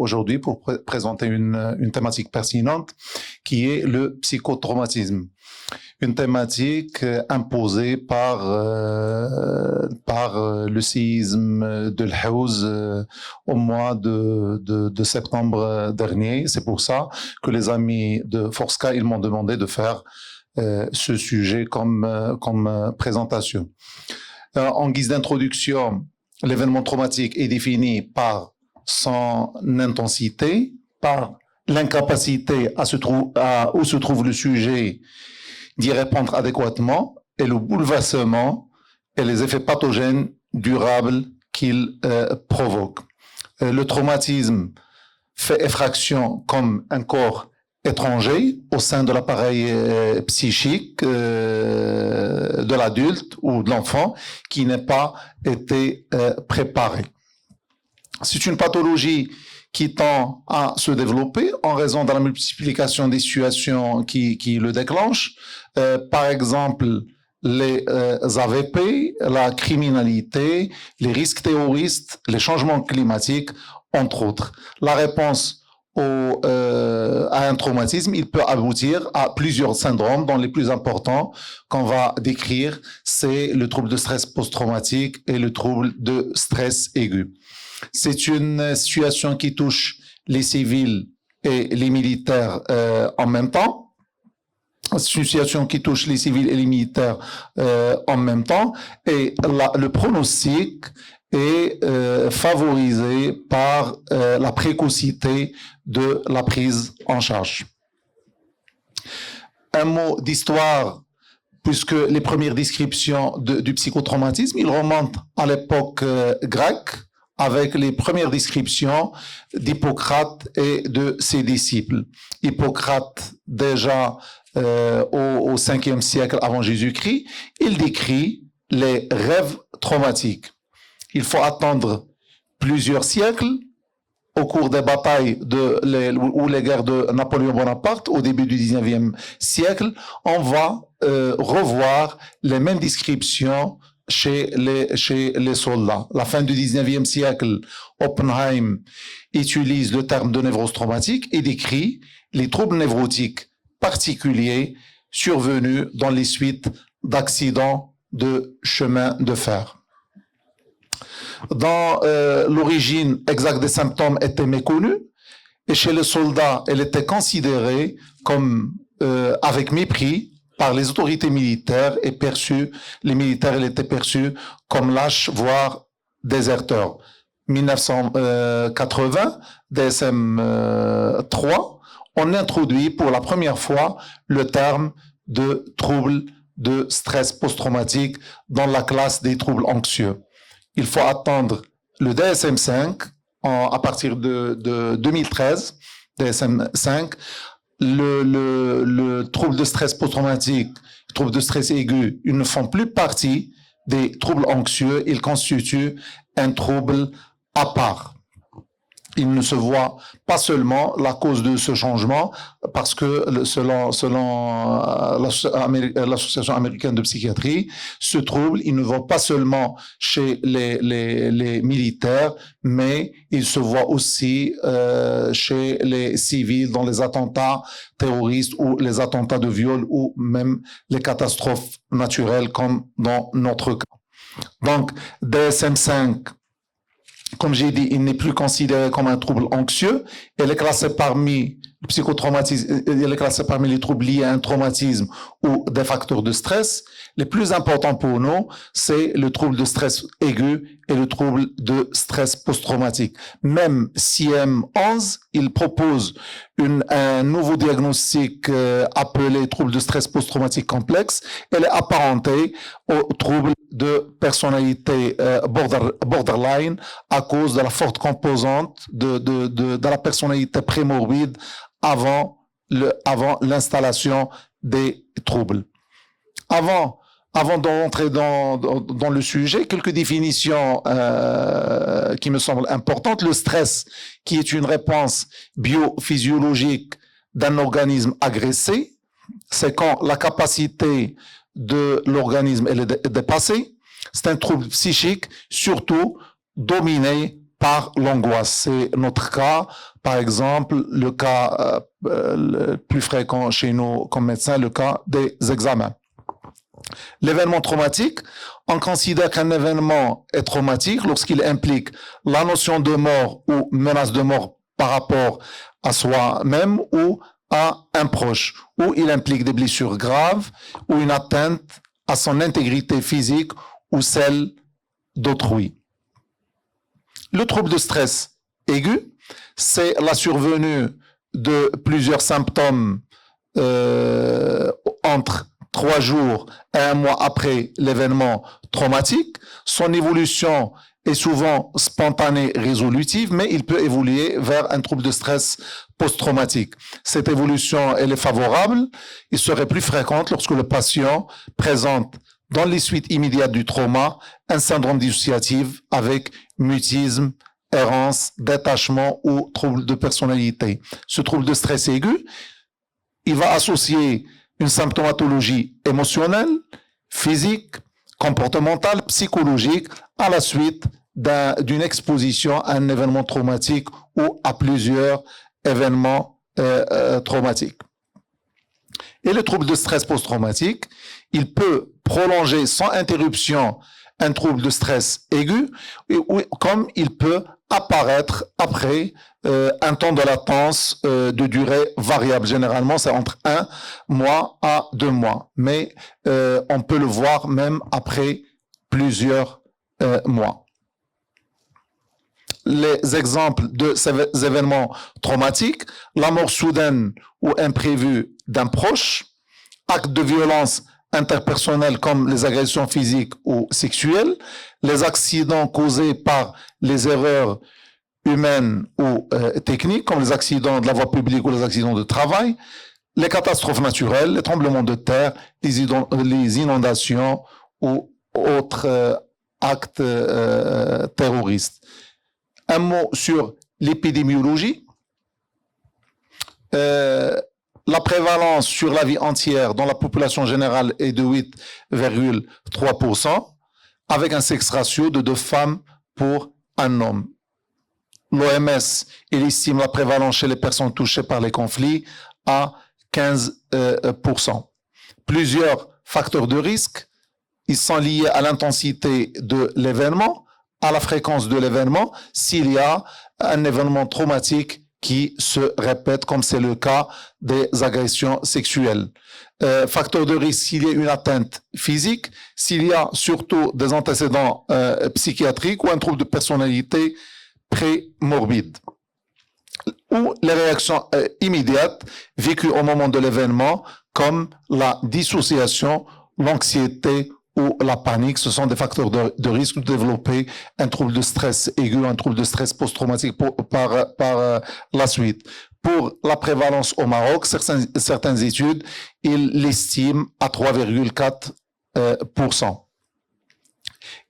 aujourd'hui pour présenter une thématique pertinente qui est le psychotraumatisme. Une thématique imposée par le séisme de l'Haouz au mois de septembre dernier. C'est pour ça que les amis de Forska, ils m'ont demandé de faire ce sujet comme présentation. En guise d'introduction, l'événement traumatique est défini par son intensité, par l'incapacité où se trouve le sujet d'y répondre adéquatement, et le bouleversement et les effets pathogènes durables qu'il provoque. Le traumatisme fait effraction comme un corps étranger au sein de l'appareil psychique de l'adulte ou de l'enfant qui n'a pas été préparé. C'est une pathologie qui tend à se développer en raison de la multiplication des situations qui le déclenchent. Par exemple, les AVP, la criminalité, les risques terroristes, les changements climatiques, entre autres. La réponse à un traumatisme, il peut aboutir à plusieurs syndromes, dont les plus importants qu'on va décrire, c'est le trouble de stress post-traumatique et le trouble de stress aigu. C'est une situation qui touche les civils et les militaires en même temps. C'est une situation qui touche les civils et les militaires en même temps. Et le pronostic est favorisé par la précocité de la prise en charge. Un mot d'histoire, puisque les premières descriptions du psychotraumatisme, ils remontent à l'époque grecque, avec les premières descriptions d'Hippocrate et de ses disciples. Hippocrate, déjà au 5e siècle avant Jésus-Christ, il décrit les rêves traumatiques. Il faut attendre plusieurs siècles au cours des batailles ou les guerres de Napoléon Bonaparte au début du 19e siècle. On va revoir les mêmes descriptions chez les soldats. La fin du 19e siècle, Oppenheim utilise le terme de névrose traumatique et décrit les troubles névrotiques particuliers survenus dans les suites d'accidents de chemin de fer. Dans l'origine exacte des symptômes était méconnue et chez les soldats, elle était considérée comme avec mépris par les autorités militaires et les militaires étaient perçus comme lâches, voire déserteurs. 1980, DSM 3, on introduit pour la première fois le terme de trouble de stress post-traumatique dans la classe des troubles anxieux. Il faut attendre le DSM 5 à partir de 2013, DSM 5, le trouble de stress post-traumatique, le trouble de stress aigu, ils ne font plus partie des troubles anxieux, ils constituent un trouble à part. Il ne se voit pas seulement la cause de ce changement, parce que selon l'Association américaine de psychiatrie, ce trouble, il ne va pas seulement chez les militaires, mais il se voit aussi chez les civils dans les attentats terroristes ou les attentats de viol ou même les catastrophes naturelles comme dans notre cas. Donc, DSM-5, comme j'ai dit, il n'est plus considéré comme un trouble anxieux. Elle est classée parmi le psychotraumatisme, elle est classée parmi les troubles liés à un traumatisme ou des facteurs de stress. Les plus importants pour nous, c'est le trouble de stress aigu et le trouble de stress post-traumatique. Même CIEM-11, il propose un nouveau diagnostic appelé trouble de stress post-traumatique complexe. Elle est apparentée au trouble de personnalité borderline à cause de la forte composante de la personnalité prémorbide avant l'installation des troubles. Avant d'entrer dans le sujet, quelques définitions qui me semblent importantes. Le stress, qui est une réponse biophysiologique d'un organisme agressé, c'est quand la capacité de l'organisme est dépassée. C'est un trouble psychique, surtout dominé par l'angoisse. C'est notre cas, par exemple, le cas le plus fréquent chez nous comme médecins, le cas des examens. L'événement traumatique, on considère qu'un événement est traumatique lorsqu'il implique la notion de mort ou menace de mort par rapport à soi-même ou à un proche, ou il implique des blessures graves ou une atteinte à son intégrité physique ou celle d'autrui. Le trouble de stress aigu, c'est la survenue de plusieurs symptômes entre 3 jours et 1 mois après l'événement traumatique. Son évolution est souvent spontanée, résolutive, mais il peut évoluer vers un trouble de stress post-traumatique. Cette évolution, elle est favorable. Il serait plus fréquente lorsque le patient présente dans les suites immédiates du trauma un syndrome dissociatif avec mutisme, errance, détachement ou trouble de personnalité. Ce trouble de stress aigu, il va associer une symptomatologie émotionnelle, physique, comportementale, psychologique à la suite d'une exposition à un événement traumatique ou à plusieurs événements traumatiques. Et le trouble de stress post-traumatique, il peut prolonger sans interruption un trouble de stress aigu, comme il peut apparaître après un temps de latence de durée variable. Généralement, c'est entre 1 mois à 2 mois, mais on peut le voir même après plusieurs mois. Les exemples de ces événements traumatiques, la mort soudaine ou imprévue d'un proche, actes de violence interpersonnels comme les agressions physiques ou sexuelles, les accidents causés par les erreurs humaines ou techniques, comme les accidents de la voie publique ou les accidents de travail, les catastrophes naturelles, les tremblements de terre, les inondations ou autres actes terroristes. Un mot sur l'épidémiologie. La prévalence sur la vie entière dans la population générale est de 8,3%, avec un sexe ratio de 2 femmes pour 1 homme. L'OMS, il estime la prévalence chez les personnes touchées par les conflits à 15%. Plusieurs facteurs de risque, ils sont liés à l'intensité de l'événement, à la fréquence de l'événement, s'il y a un événement traumatique qui se répète, comme c'est le cas des agressions sexuelles. Facteur de risque, s'il y a une atteinte physique, s'il y a surtout des antécédents psychiatriques ou un trouble de personnalité pré-morbide. Ou les réactions immédiates vécues au moment de l'événement, comme la dissociation, l'anxiété ou la panique, ce sont des facteurs de risque de développer un trouble de stress aigu, un trouble de stress post-traumatique par la suite. Pour la prévalence au Maroc, certaines études, ils l'estiment à 3,4%.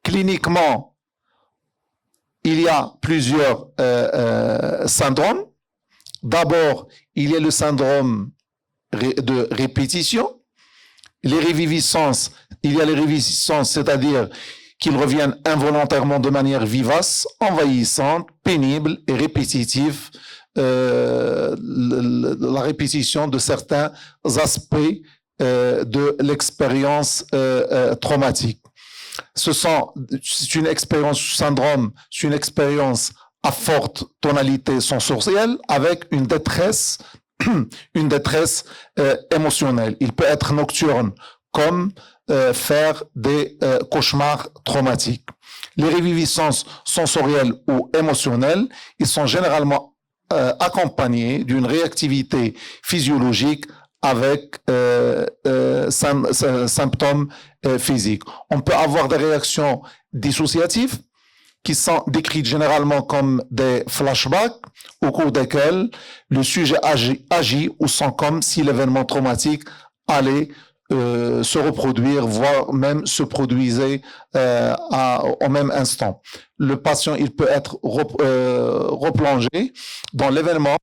Cliniquement, il y a plusieurs syndromes. D'abord, il y a le syndrome de répétition. Les réviviscences, il y a les réviviscences, c'est-à-dire qu'ils reviennent involontairement de manière vivace, envahissante, pénible et répétitive, la répétition de certains aspects de l'expérience traumatique. C'est une expérience syndrome, c'est une expérience à forte tonalité sensorielle avec une détresse émotionnelle. Il peut être nocturne, comme faire des cauchemars traumatiques. Les réviviscences sensorielles ou émotionnelles, ils sont généralement accompagnés d'une réactivité physiologique avec symptômes physiques. On peut avoir des réactions dissociatives qui sont décrites généralement comme des flashbacks au cours desquels le sujet agit ou sent comme si l'événement traumatique allait se reproduire, voire même se produisait au même instant. Le patient, il peut être replongé dans l'événement,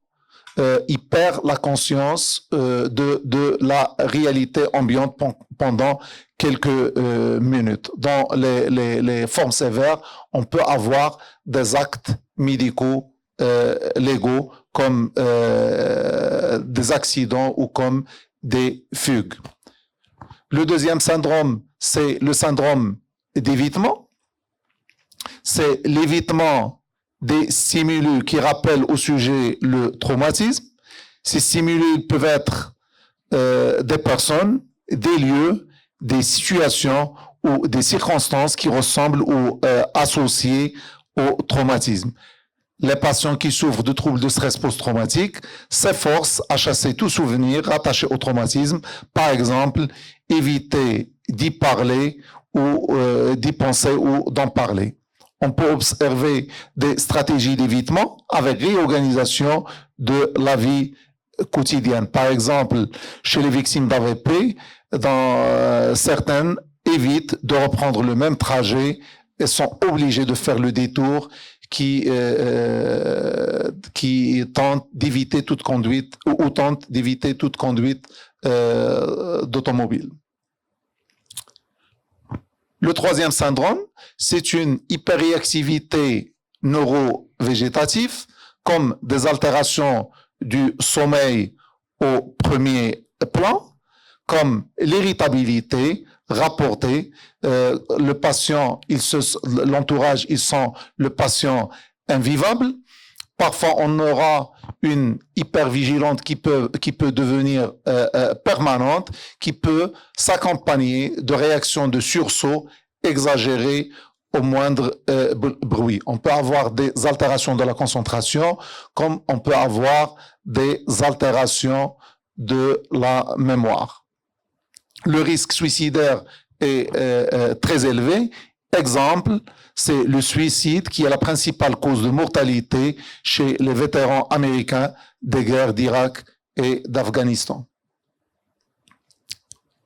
il perd la conscience de la réalité ambiante pendant quelques minutes. Dans les formes sévères, on peut avoir des actes médicaux légaux comme des accidents ou comme des fugues. Le deuxième syndrome, c'est le syndrome d'évitement. C'est l'évitement des stimuli qui rappellent au sujet le traumatisme. Ces stimuli peuvent être des personnes, des lieux, des situations ou des circonstances qui ressemblent ou associées au traumatisme. Les patients qui souffrent de troubles de stress post-traumatique s'efforcent à chasser tout souvenir rattaché au traumatisme. Par exemple, éviter d'y parler ou d'y penser ou d'en parler. On peut observer des stratégies d'évitement avec réorganisation de la vie quotidienne. Par exemple, chez les victimes d'AVP, certaines évitent de reprendre le même trajet et sont obligées de faire le détour qui tente d'éviter toute conduite ou tente d'éviter toute conduite d'automobile. Le troisième syndrome, c'est une hyperréactivité neurovégétative, comme des altérations du sommeil au premier plan, comme l'irritabilité rapportée. Le patient, l'entourage, ils sent le patient invivable. Parfois, on aura une hypervigilance qui peut devenir permanente, qui peut s'accompagner de réactions de sursaut exagérées au moindre bruit. On peut avoir des altérations de la concentration, comme on peut avoir des altérations de la mémoire. Le risque suicidaire est très élevé. Exemple, c'est le suicide qui est la principale cause de mortalité chez les vétérans américains des guerres d'Irak et d'Afghanistan.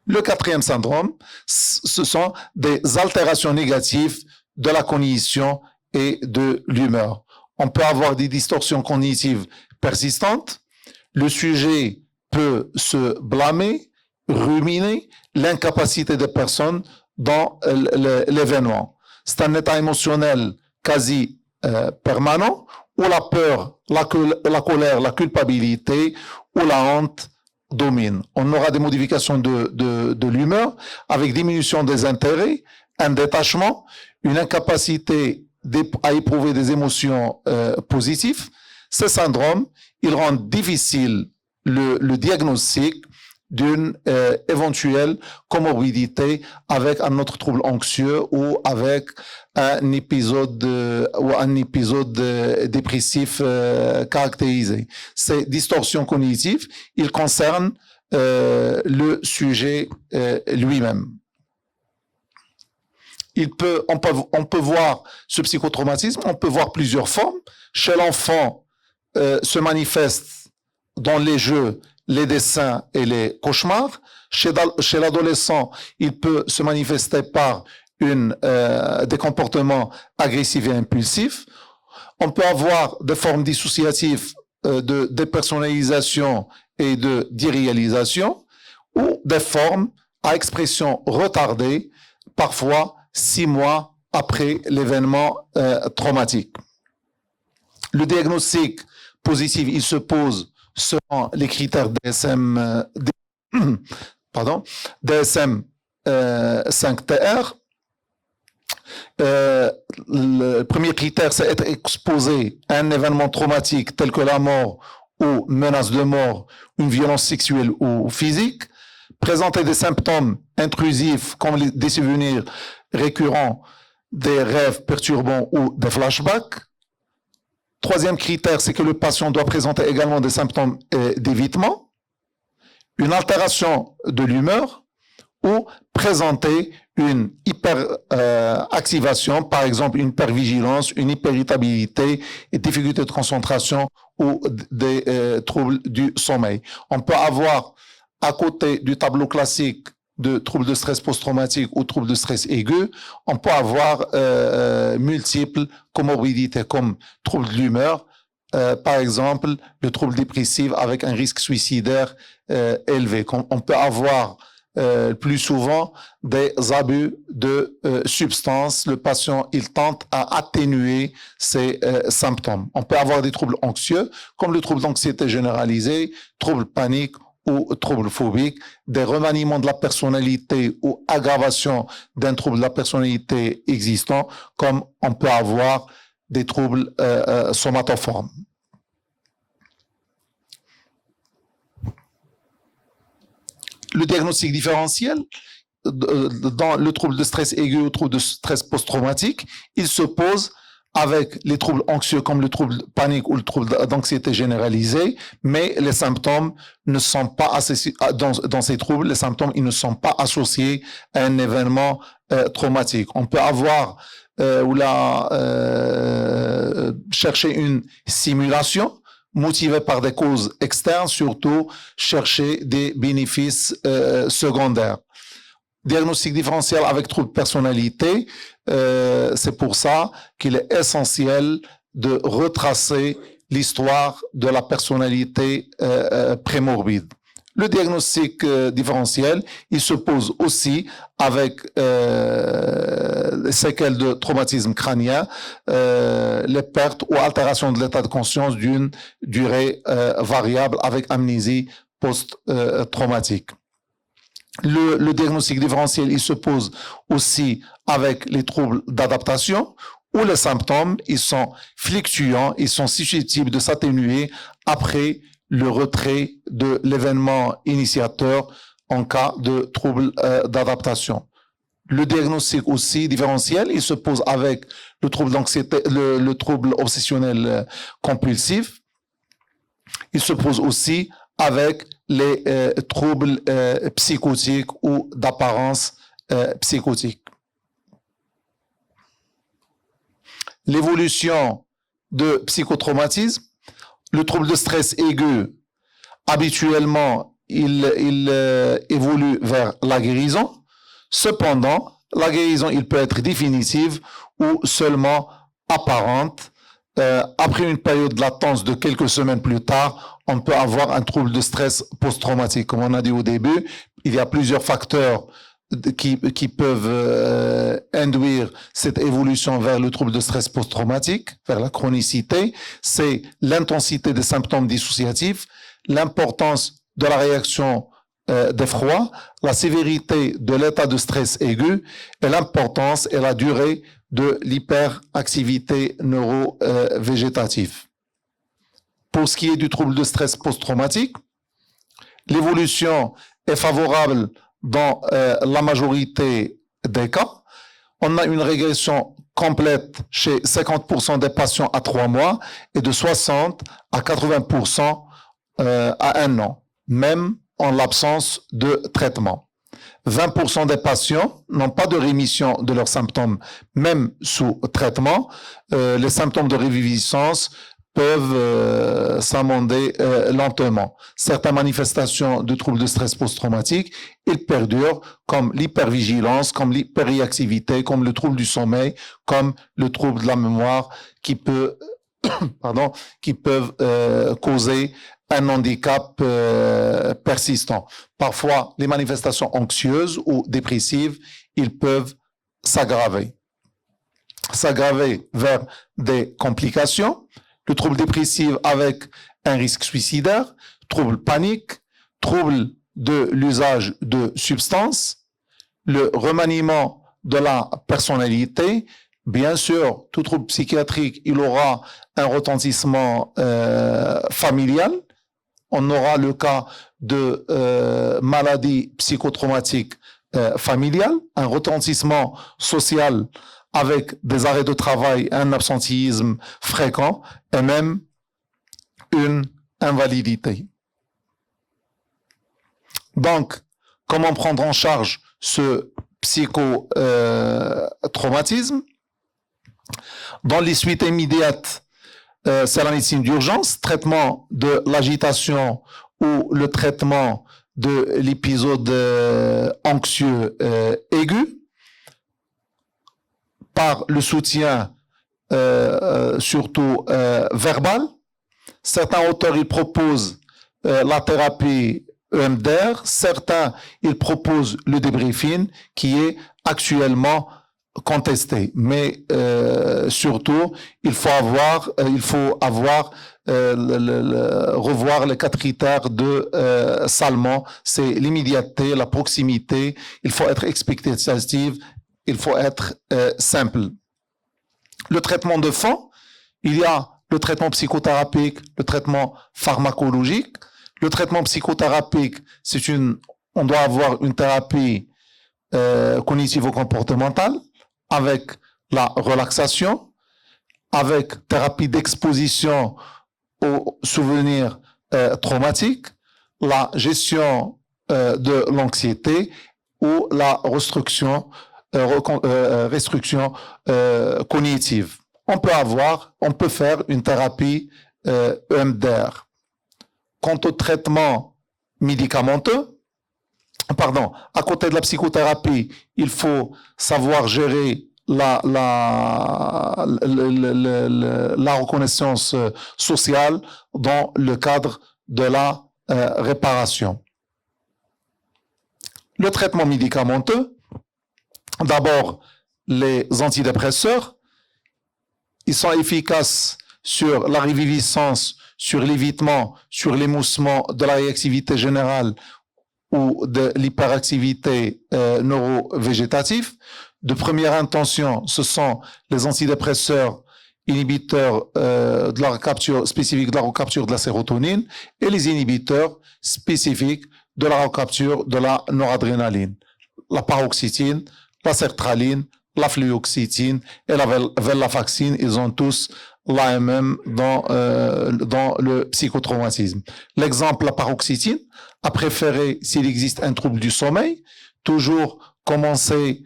Le quatrième syndrome, ce sont des altérations négatives de la cognition et de l'humeur. On peut avoir des distorsions cognitives persistantes. Le sujet peut se blâmer, ruminer l'incapacité des personnes dans l'événement. C'est un état émotionnel quasi permanent où la peur, la colère, la culpabilité ou la honte dominent. On aura des modifications de l'humeur avec diminution des intérêts, un détachement, une incapacité à éprouver des émotions positives. Ces syndromes, ils rendent difficile le diagnostic d'une éventuelle comorbidité avec un autre trouble anxieux ou avec un épisode dépressif caractérisé. Ces distorsions cognitives, ils concernent le sujet lui-même. On peut voir ce psychotraumatisme, on peut voir plusieurs formes. Chez l'enfant, se manifeste dans les jeux, les dessins et les cauchemars. Chez l'adolescent, il peut se manifester par des comportements agressifs et impulsifs. On peut avoir des formes dissociatives de dépersonnalisation et d'irréalisation ou des formes à expression retardée, parfois 6 mois après l'événement traumatique. Le diagnostic positif, il se pose selon les critères DSM, DSM 5TR. Le premier critère, c'est être exposé à un événement traumatique tel que la mort ou menace de mort, une violence sexuelle ou physique, présenter des symptômes intrusifs comme des souvenirs récurrents, des rêves perturbants ou des flashbacks. Troisième critère, c'est que le patient doit présenter également des symptômes d'évitement, une altération de l'humeur ou présenter une hyperactivation, par exemple une hypervigilance, une hyperirritabilité, et difficultés de concentration ou des troubles du sommeil. On peut avoir, à côté du tableau classique de troubles de stress post-traumatique ou troubles de stress aigu, on peut avoir multiples comorbidités comme troubles de l'humeur, par exemple le trouble dépressif avec un risque suicidaire élevé. On peut avoir plus souvent des abus de substances. Le patient, il tente à atténuer ces symptômes. On peut avoir des troubles anxieux, comme le trouble d'anxiété généralisée, trouble panique ou trouble phobique, des remaniements de la personnalité ou aggravation d'un trouble de la personnalité existant, comme on peut avoir des troubles somatoformes. Le diagnostic différentiel dans le trouble de stress aigu ou trouble de stress post-traumatique, il se pose avec les troubles anxieux comme le trouble panique ou le trouble d'anxiété généralisée, mais les symptômes ne sont pas associés, dans ces troubles, les symptômes ils ne sont pas associés à un événement traumatique. On peut avoir chercher une simulation motivée par des causes externes, surtout chercher des bénéfices secondaires. Diagnostic différentiel avec trouble de personnalité, c'est pour ça qu'il est essentiel de retracer l'histoire de la personnalité prémorbide. Le diagnostic différentiel, il se pose aussi avec les séquelles de traumatisme crânien, les pertes ou altérations de l'état de conscience d'une durée variable avec amnésie post-traumatique. Le diagnostic différentiel, il se pose aussi avec les troubles d'adaptation où les symptômes, ils sont fluctuants, ils sont susceptibles de s'atténuer après le retrait de l'événement initiateur en cas de trouble d'adaptation. Le diagnostic aussi différentiel, il se pose avec le trouble d'anxiété, le trouble obsessionnel compulsif. Il se pose aussi avec les troubles psychotiques ou d'apparence psychotique. L'évolution de psychotraumatisme, le trouble de stress aigu, habituellement, il évolue vers la guérison. Cependant, la guérison, il peut être définitive ou seulement apparente. Après une période de latence de quelques semaines plus tard, on peut avoir un trouble de stress post-traumatique. Comme on a dit au début, il y a plusieurs facteurs qui peuvent induire cette évolution vers le trouble de stress post-traumatique, vers la chronicité. C'est l'intensité des symptômes dissociatifs, l'importance de la réaction d'effroi, la sévérité de l'état de stress aigu et l'importance et la durée de l'hyperactivité neurovégétative. Pour ce qui est du trouble de stress post-traumatique, l'évolution est favorable dans la majorité des cas. On a une régression complète chez 50% des patients à 3 mois et de 60 à 80% à 1 an, même en l'absence de traitement. 20% des patients n'ont pas de rémission de leurs symptômes, même sous traitement. Les symptômes de réviviscence peuvent s'amender lentement. Certaines manifestations de troubles de stress post-traumatique, ils perdurent, comme l'hypervigilance, comme l'hyperréactivité, comme le trouble du sommeil, comme le trouble de la mémoire, qui peuvent causer un handicap persistant. Parfois, les manifestations anxieuses ou dépressives, ils peuvent s'aggraver vers des complications, le trouble dépressif avec un risque suicidaire, trouble panique, trouble de l'usage de substances, le remaniement de la personnalité. Bien sûr, tout trouble psychiatrique, il aura un retentissement familial. On aura le cas de maladie psychotraumatique familiale, un retentissement social avec des arrêts de travail, un absentéisme fréquent et même une invalidité. Donc, comment prendre en charge ce psychotraumatisme? Dans les suites immédiates, c'est la médecine d'urgence, traitement de l'agitation ou le traitement de l'épisode anxieux aigu par le soutien surtout verbal. Certains auteurs ils proposent la thérapie EMDR. Certains, ils proposent le débriefing qui est actuellement contesté. Mais surtout, il faut revoir les 4 critères de Salmon. C'est l'immédiateté, la proximité, il faut être expectative, il faut être simple. Le traitement de fond, il y a le traitement psychothérapique, le traitement pharmacologique. Le traitement psychothérapique, on doit avoir une thérapie cognitivo-comportementale avec la relaxation, avec thérapie d'exposition aux souvenirs traumatiques, la gestion de l'anxiété ou la restriction cognitive. On peut faire une thérapie EMDR. Quant au traitement médicamenteux, à côté de la psychothérapie, il faut savoir gérer la reconnaissance sociale dans le cadre de la réparation. Le traitement médicamenteux, d'abord les antidépresseurs, ils sont efficaces sur la réviviscence, sur l'évitement, sur l'émoussement de la réactivité générale ou de l'hyperactivité neurovégétative. De première intention, ce sont les antidépresseurs inhibiteurs de la recapture spécifique de la recapture de la sérotonine et les inhibiteurs spécifiques de la recapture de la noradrénaline. La paroxétine, la sertraline, la fluoxétine et la venlafaxine, ils ont tous l'AMM dans le psychotraumatisme. L'exemple, la paroxétine, à préférer s'il existe un trouble du sommeil, toujours commencer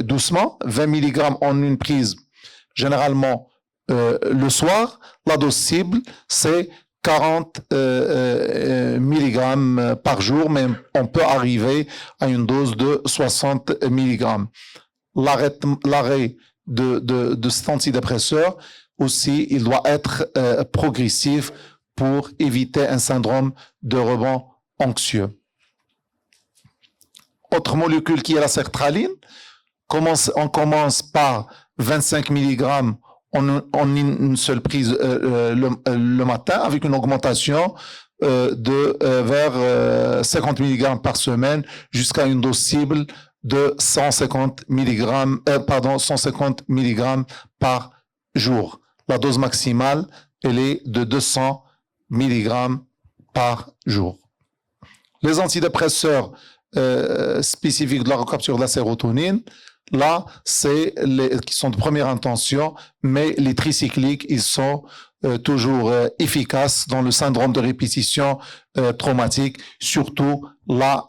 doucement, 20 mg en une prise, généralement le soir. La dose cible, c'est 40 mg par jour, mais on peut arriver à une dose de 60 mg. L'arrêt de cet antidépresseur aussi, il doit être progressif pour éviter un syndrome de rebond anxieux. Autre molécule qui est la sertraline, on commence par 25 mg en une seule prise le matin, avec une augmentation vers 50 mg par semaine jusqu'à une dose cible de 150 mg par jour. La dose maximale, elle est de 200 mg par jour. Les antidépresseurs spécifiques de la recapture de la sérotonine, là, c'est qui sont de première intention, mais les tricycliques, ils sont toujours efficaces dans le syndrome de répétition traumatique, surtout la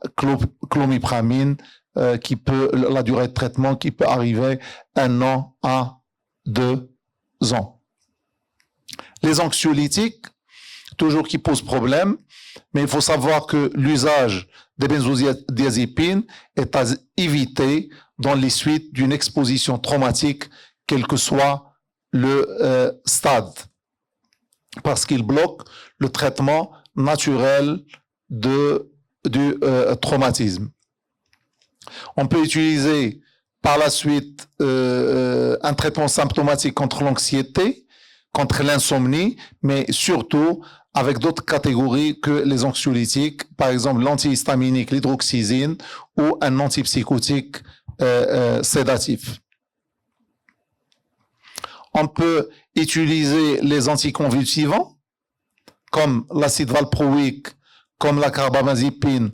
clomipramine, la durée de traitement qui peut arriver 1 an à 2 ans. Les anxiolytiques, toujours qui posent problème, mais il faut savoir que l'usage des benzodiazépines est à éviter dans les suites d'une exposition traumatique, quel que soit le stade, parce qu'il bloque le traitement naturel du traumatisme. On peut utiliser par la suite un traitement symptomatique contre l'anxiété, contre l'insomnie, mais surtout avec d'autres catégories que les anxiolytiques, par exemple l'antihistaminique, l'hydroxyzine ou un antipsychotique sédatif. On peut utiliser les anticonvulsivants comme l'acide valproïque, comme la carbamazépine,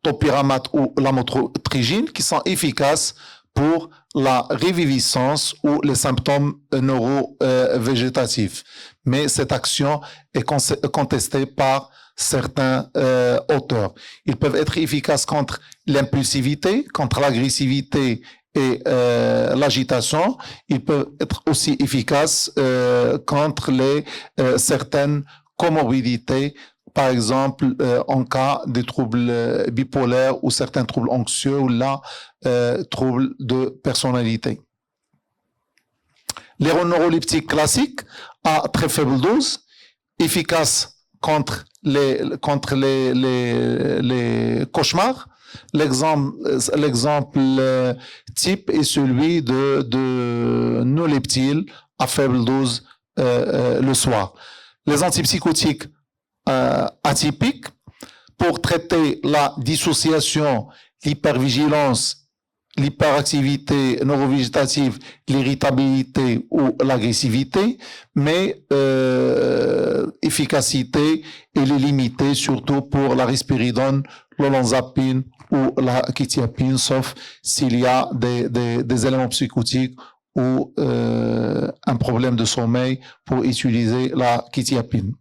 topiramate ou l'ammotrigine, qui sont efficaces pour la réviviscence ou les symptômes neurovégétatifs. Mais cette action est contestée par certains auteurs. Ils peuvent être efficaces contre l'impulsivité, contre l'agressivité et l'agitation. Ils peuvent être aussi efficaces contre certaines comorbidités, par exemple en cas de troubles bipolaires ou certains troubles anxieux ou troubles de personnalité. Les neuroleptiques classiques à très faible dose, efficace contre les cauchemars. L'exemple type est celui de Noleptil à faible dose le soir. Les antipsychotiques atypiques, pour traiter la dissociation, l'hypervigilance, l'hyperactivité neurovégétative, l'irritabilité ou l'agressivité, mais efficacité, elle est limitée surtout pour la risperidone, l'olanzapine ou la quetiapine, sauf s'il y a des éléments psychotiques ou un problème de sommeil pour utiliser la quetiapine.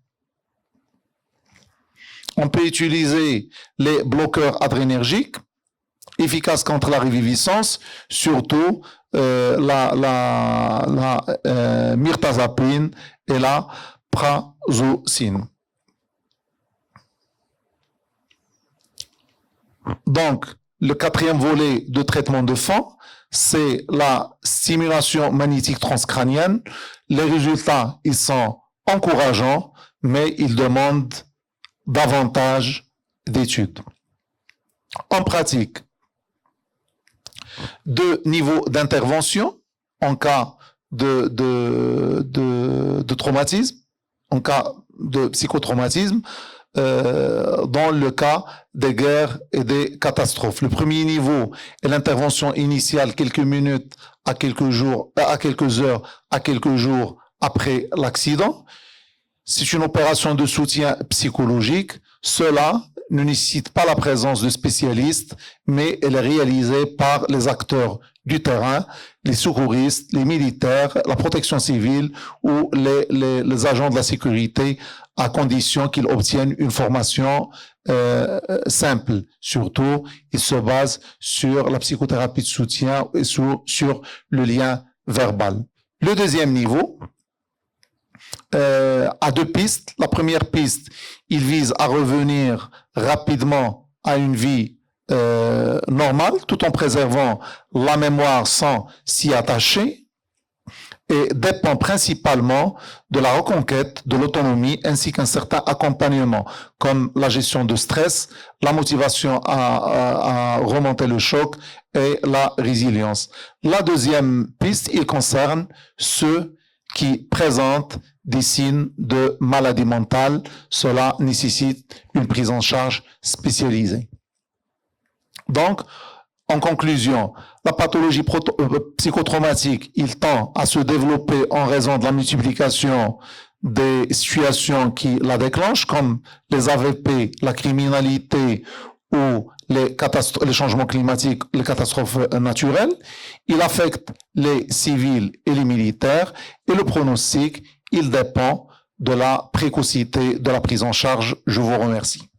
On peut utiliser les bloqueurs adrénergiques, efficaces contre la reviviscence, surtout la mirtazapine et la prazosin. Donc, le quatrième volet de traitement de fond, c'est la stimulation magnétique transcrânienne. Les résultats, ils sont encourageants, mais ils demandent davantage d'études. En pratique, 2 niveaux d'intervention en cas de traumatisme, en cas de psychotraumatisme, dans le cas des guerres et des catastrophes. Le premier niveau est l'intervention initiale quelques minutes à quelques jours, à quelques heures, à quelques jours après l'accident. C'est une opération de soutien psychologique. Cela ne nécessite pas la présence de spécialistes, mais elle est réalisée par les acteurs du terrain, les secouristes, les militaires, la protection civile ou les agents de la sécurité, à condition qu'ils obtiennent une formation simple. Surtout, ils se basent sur la psychothérapie de soutien et sur le lien verbal. Le deuxième niveau a 2 pistes. La première piste, il vise à revenir rapidement à une vie normale, tout en préservant la mémoire sans s'y attacher, et dépend principalement de la reconquête de l'autonomie ainsi qu'un certain accompagnement, comme la gestion de stress, la motivation à remonter le choc et la résilience. La deuxième piste, il concerne ceux qui présentent des signes de maladie mentale. Cela nécessite une prise en charge spécialisée. Donc, en conclusion, la pathologie psychotraumatique, il tend à se développer en raison de la multiplication des situations qui la déclenchent, comme les AVP, la criminalité ou les changements climatiques, les catastrophes naturelles. Il affecte les civils et les militaires, et le pronostic, il dépend de la précocité de la prise en charge. Je vous remercie.